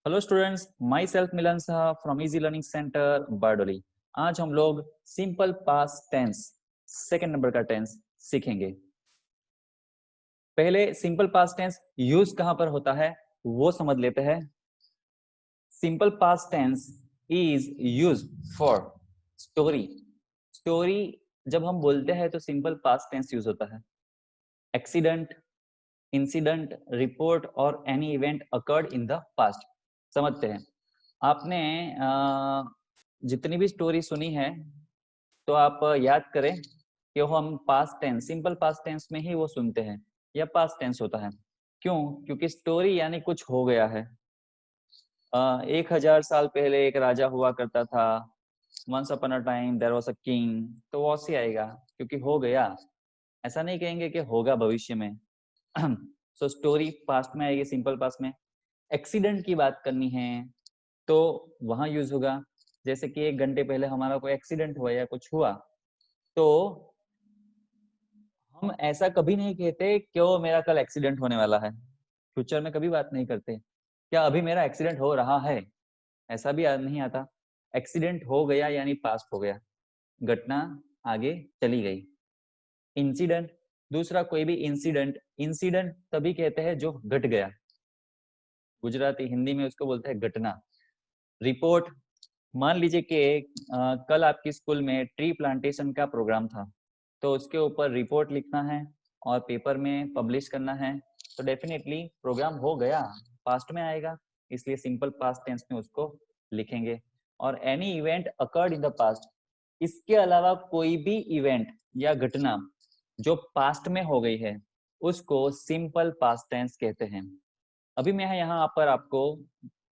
Hello students, myself Milan Saha from easy learning centre Bardoli. आज हम लोग simple past tense second number का tense सीखेंगे। पहले सिंपल पास्ट टेंस यूज कहां पर होता है वो समझ लेते हैं। Simple past tense is use for story. Story जब हम बोलते हैं तो सिंपल पास्ट टेंस यूज होता है। एक्सीडेंट, इंसिडेंट, रिपोर्ट और any event occurred in the past. समझते हैं। आपने जितनी भी स्टोरी सुनी है तो आप याद करें कि हम past tense, simple past tense में ही वो सुनते हैं या पास्ट टेंस होता है। क्यों? क्योंकि स्टोरी यानी कुछ हो गया है। 1000 साल पहले एक राजा हुआ करता था। Once upon a time there was a king. तो वो से आएगा क्योंकि हो गया। ऐसा नहीं कहेंगे कि होगा भविष्य में। सो स्टोरी पास्ट में आएगी, सिंपल पास्ट में। एक्सीडेंट की बात करनी है तो वहां यूज होगा। जैसे कि 1 घंटे पहले हमारा कोई एक्सीडेंट हुआ या कुछ हुआ तो हम ऐसा कभी नहीं कहते क्यों मेरा कल एक्सीडेंट होने वाला है। फ्यूचर में कभी बात नहीं करते क्या अभी मेरा एक्सीडेंट हो रहा है, ऐसा भी याद नहीं आता। एक्सीडेंट हो गया यानी पास्ट हो गया, घटना आगे चली गई। इंसिडेंट, दूसरा कोई भी इंसिडेंट, इंसिडेंट तभी कहते हैं जो घट गया। गुजराती हिंदी में उसको बोलते हैं घटना। रिपोर्ट, मान लीजिए कि कल आपकी स्कूल में ट्री प्लांटेशन का प्रोग्राम था तो उसके ऊपर रिपोर्ट लिखना है और पेपर में पब्लिश करना है तो डेफिनेटली प्रोग्राम हो गया, पास्ट में आएगा, इसलिए सिंपल पास्ट टेंस में उसको लिखेंगे। और any event occurred in the past, इसके अलावा कोई भी इवेंट या घटना जो पास्ट में हो गई है उसको सिंपल पास्ट टेंस कहते हैं। अभी मैं यहाँ पर आपको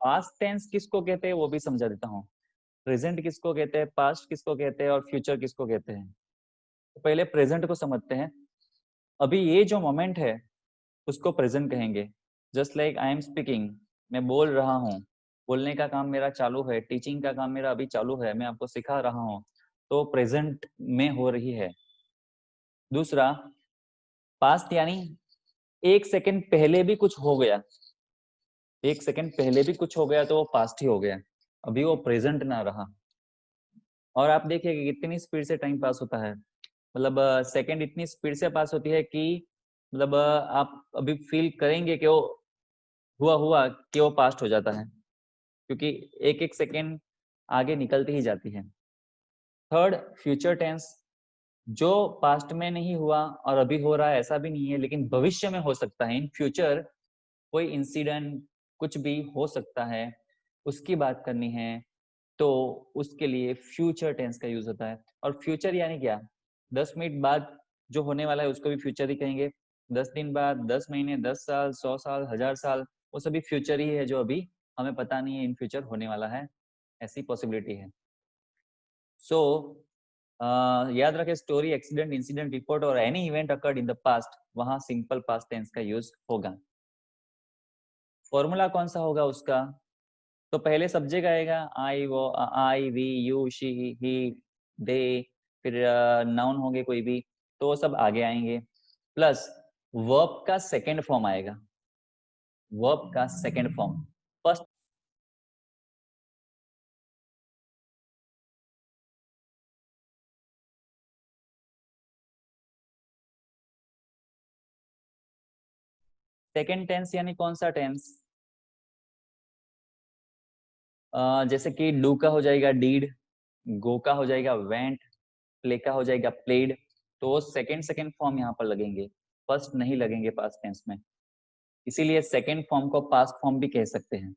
पास्ट टेंस किसको कहते हैं वो भी समझा देता हूँ। प्रेजेंट किसको कहते हैं, पास्ट किसको कहते हैं और फ्यूचर किसको कहते हैं। तो पहले प्रेजेंट को समझते हैं। अभी ये जो मोमेंट है उसको प्रेजेंट कहेंगे। Just like I am speaking, मैं बोल रहा हूँ, बोलने का काम मेरा चालू है, टीचिंग का काम मेरा अभी चालू है, मैं आपको सिखा रहा हूँ, तो प्रेजेंट में हो रही है। दूसरा पास्ट यानी 1 सेकंड पहले भी कुछ हो गया, 1 सेकंड पहले भी कुछ हो गया तो वो पास्ट ही हो गया, अभी वो प्रेजेंट ना रहा। और आप देखिए कि कितनी स्पीड से टाइम पास होता है, मतलब सेकंड इतनी स्पीड से पास होती है कि मतलब आप अभी फील करेंगे कि वो हुआ हुआ कि वो पास्ट हो जाता है, क्योंकि एक एक सेकंड आगे निकलती ही जाती है। थर्ड फ्यूचर टेंस, जो पास्ट में नहीं हुआ और अभी हो रहा है ऐसा भी नहीं है, लेकिन भविष्य में हो सकता है। इन फ्यूचर कोई इंसिडेंट कुछ भी हो सकता है, उसकी बात करनी है तो उसके लिए फ्यूचर टेंस का यूज होता है। और फ्यूचर यानी क्या? 10 मिनट बाद जो होने वाला है उसको भी फ्यूचर ही कहेंगे। 10 दिन बाद, 10 महीने, 10 साल, 100 साल, 1000 साल, वो सभी फ्यूचर ही है जो अभी हमें पता नहीं है इन फ्यूचर होने वाला है, ऐसी पॉसिबिलिटी है। सो याद रखें, स्टोरी, एक्सीडेंट, इंसिडेंट, रिपोर्ट और any event occurred in the past, वहां सिंपल पास्ट टेंस का यूज होगा। फॉर्मूला कौन सा होगा उसका? तो पहले सब्जेक्ट आएगा, आई, वो, आई, वी, यू, शी, ही, दे। फिर नाउन होंगे कोई भी तो वो सब आगे आएंगे। प्लस वर्ब का सेकंड फॉर्म आएगा, वर्ब का second form. First second tense यानी कौन सा टेंस? जैसे कि डू का हो जाएगा डीड, गो का हो जाएगा वेंट, प्ले का हो जाएगा प्लेड। तो वो सेकंड सेकंड फॉर्म यहाँ पर लगेंगे, फर्स्ट नहीं लगेंगे पास्ट टेंस में, इसीलिए सेकंड फॉर्म को पास्ट फॉर्म भी कह सकते हैं।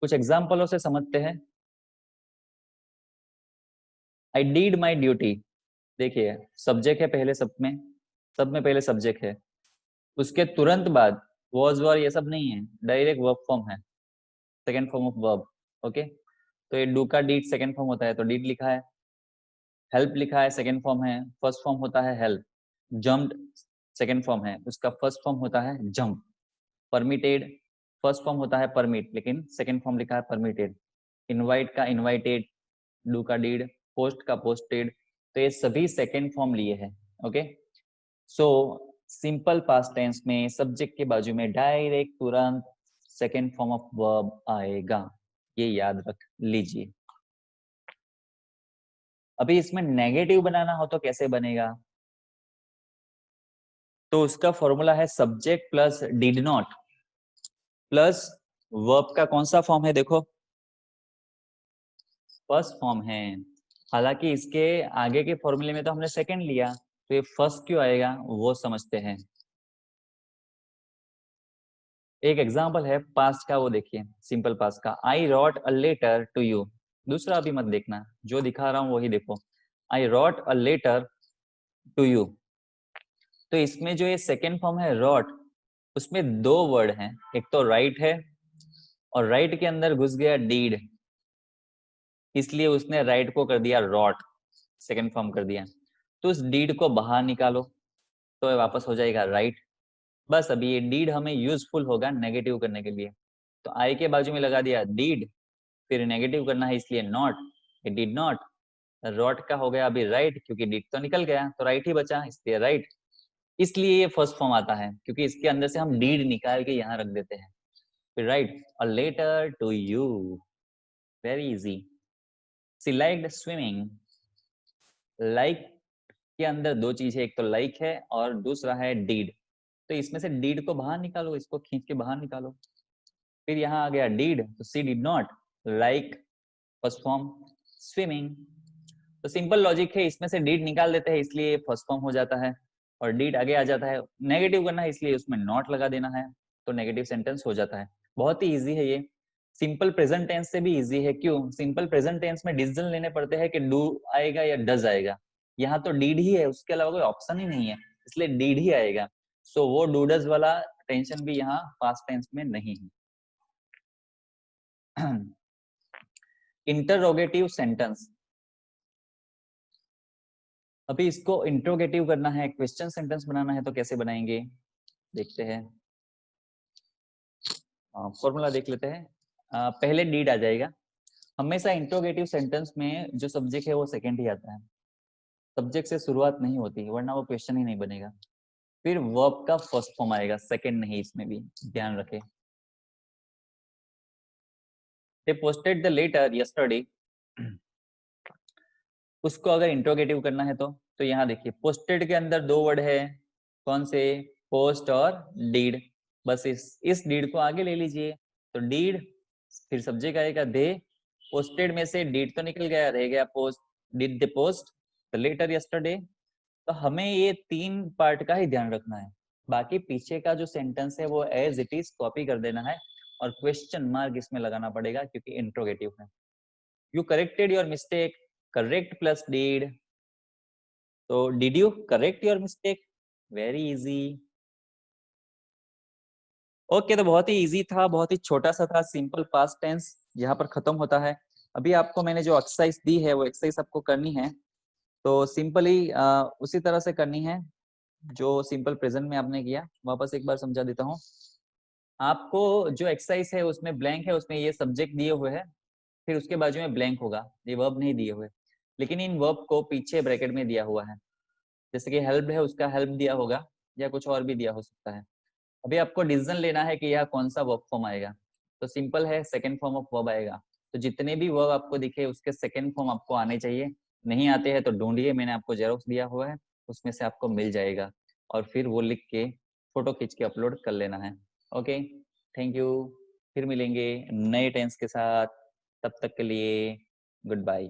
कुछ एग्जाम्पलों से समझते हैं। आई डीड माई ड्यूटी, देखिए सब्जेक्ट है पहले, सब में पहले सब्जेक्ट है, उसके तुरंत बाद वॉज वर ये सब नहीं है, डायरेक्ट वर्ब फॉर्म है, second form of verb. Okay, तो ये डू का डीड सेकंड फॉर्म होता है तो डीड लिखा है। हेल्प लिखा है सेकंड फॉर्म है, फर्स्ट फॉर्म होता है हेल्प। जम्प्ड सेकंड फॉर्म है, उसका फर्स्ट फॉर्म होता है जंप। परमिटेड फर्स्ट फॉर्म होता है परमिट, लेकिन सेकंड फॉर्म लिखा है परमिटेड। इनवाइट का इनवाइटेड, डू का डीड, पोस्ट का पोस्टेड, तो ये सभी सेकंड फॉर्म लिए हैं। Okay, so simple past tense में सब्जेक्ट के बाजू में डायरेक्ट तुरंत सेकेंड फॉर्म ऑफ वर्ब आएगा, ये याद रख लीजिए। अभी इसमें नेगेटिव बनाना हो तो कैसे बनेगा? तो उसका फॉर्मूला है subject plus did not plus verb का कौन सा फॉर्म है, देखो फर्स्ट फॉर्म है। हालांकि इसके आगे के फॉर्मूले में तो हमने सेकंड लिया, तो ये फर्स्ट क्यों आएगा वो समझते हैं। एक एग्जांपल है पास्ट का, वो देखिए सिंपल पास्ट का, I wrote a letter to you. दूसरा अभी मत देखना, जो दिखा रहा हूं वही देखो। I wrote a letter to you. तो इसमें जो ये सेकेंड फॉर्म है रॉट, उसमें दो वर्ड हैं, एक तो राइट है और राइट के अंदर घुस गया डीड, इसलिए उसने राइट को कर दिया रॉट, सेकेंड फॉर्म कर दिया। तो उस डीड को बाहर निकालो तो वापस हो जाएगा राइट। बस अभी ये डीड हमें यूजफुल होगा नेगेटिव करने के लिए, तो आई के बाजू में लगा दिया डीड, फिर नेगेटिव करना है इसलिए नॉट, ये डिड नॉट। रॉट का हो गया अभी राइट, क्योंकि डिड तो निकल गया तो राइट ही बचा, इसलिए राइट। इसलिए ये फर्स्ट फॉर्म आता है, क्योंकि इसके अंदर से हम डीड निकाल के यहाँ रख देते हैं। फिर write a letter to you, very easy. She liked swimming. Like के अंदर दो चीज है, एक तो लाइक है और दूसरा है डीड। तो इसमें से डीड को बाहर निकालो, इसको खींच के बाहर निकालो। फिर यहाँ आ गया डीड, तो she did not like first form swimming. तो सिंपल लॉजिक है, इसमें से डीड निकाल देते हैं इसलिए फर्स्ट फॉर्म हो जाता है, और डीड आगे आ जाता है। नेगेटिव करना है इसलिए उसमें नॉट लगा देना है, तो नेगेटिव सेंटेंस हो जाता है। बहुत ही इजी है ये। सिंपल प्रेजेंट टेंस से भी इजी है, क्यों? सिंपल प्रेजेंट टेंस में डिसीजन लेने पड़ते हैं कि डू आएगा या डज आएगा। यहाँ तो डीड ही है, उसके अलावा कोई ऑप्शन ही नहीं है, इसलिए डीड ही आएगा। सो वो डू डज वाला टेंशन भी यहाँ पास्ट टेंस में नहीं है। इंटरोगेटिव सेंटेंस, अभी इसको इंट्रोगेटिव करना है, क्वेश्चन सेंटेंस बनाना है, तो कैसे बनाएंगे देखते हैं। फॉर्मूला देख लेते हैं। पहले डीड आ जाएगा। हमेशा इंट्रोगेटिव सेंटेंस में जो सब्जेक्ट है वो सेकंड ही आता है, सब्जेक्ट से शुरुआत नहीं होती, वरना वो क्वेश्चन ही नहीं बनेगा। फिर वर्ब का फर्स्ट फॉर्म आएगा, सेकंड नहीं, इसमें भी ध्यान रखें। दे पोस्टेड द लेटर यस्टरडे, उसको अगर इंट्रोगेटिव करना है तो यहाँ देखिए पोस्टेड के अंदर दो वर्ड है, कौन से? पोस्ट और डीड। बस इस डीड को आगे ले लीजिए, तो डीड, फिर सब्जेक्ट आएगा दे, पोस्टेड में से डीड तो निकल गया, रह गया post, did they post the letter yesterday. तो हमें ये तीन पार्ट का ही ध्यान रखना है, बाकी पीछे का जो सेंटेंस है वो एज इट इज कॉपी कर देना है, और क्वेश्चन मार्क इसमें लगाना पड़ेगा क्योंकि इंट्रोगेटिव है। You corrected your mistake, correct plus did, तो did you correct your mistake, very easy. Okay, तो बहुत ही इजी था, बहुत ही छोटा सा था, सिंपल पास्ट टेंस यहाँ पर खत्म होता है। अभी आपको मैंने जो एक्सरसाइज दी है वो एक्सरसाइज आपको करनी है, तो सिंपली उसी तरह से करनी है जो सिंपल प्रेजेंट में आपने किया। वापस एक बार समझा देता हूँ आपको। जो एक्सरसाइज है उसमें ब्लैंक है, उसमें ये सब्जेक्ट दिए हुए हैं, फिर उसके बाजू में ब्लैंक होगा, ये वर्ब नहीं दिए हुए, लेकिन इन वर्ब को पीछे ब्रैकेट में दिया हुआ है। जैसे कि हेल्प है, उसका हेल्प दिया होगा, या कुछ और भी दिया हो सकता है। अभी आपको डिसीजन लेना है कि यह कौन सा वर्ब फॉर्म आएगा, तो सिंपल है, सेकंड फॉर्म ऑफ वर्ब आएगा। तो जितने भी वर्ब आपको दिखे उसके सेकंड फॉर्म आपको आने चाहिए, नहीं आते हैं तो ढूंढिए, मैंने आपको जेरोक्स दिया हुआ है, उसमें से आपको मिल जाएगा, और फिर वो लिख के फोटो खींच के अपलोड कर लेना है। Okay, thank you. फिर मिलेंगे नए टेंस के साथ, तब तक के लिए गुड बाय।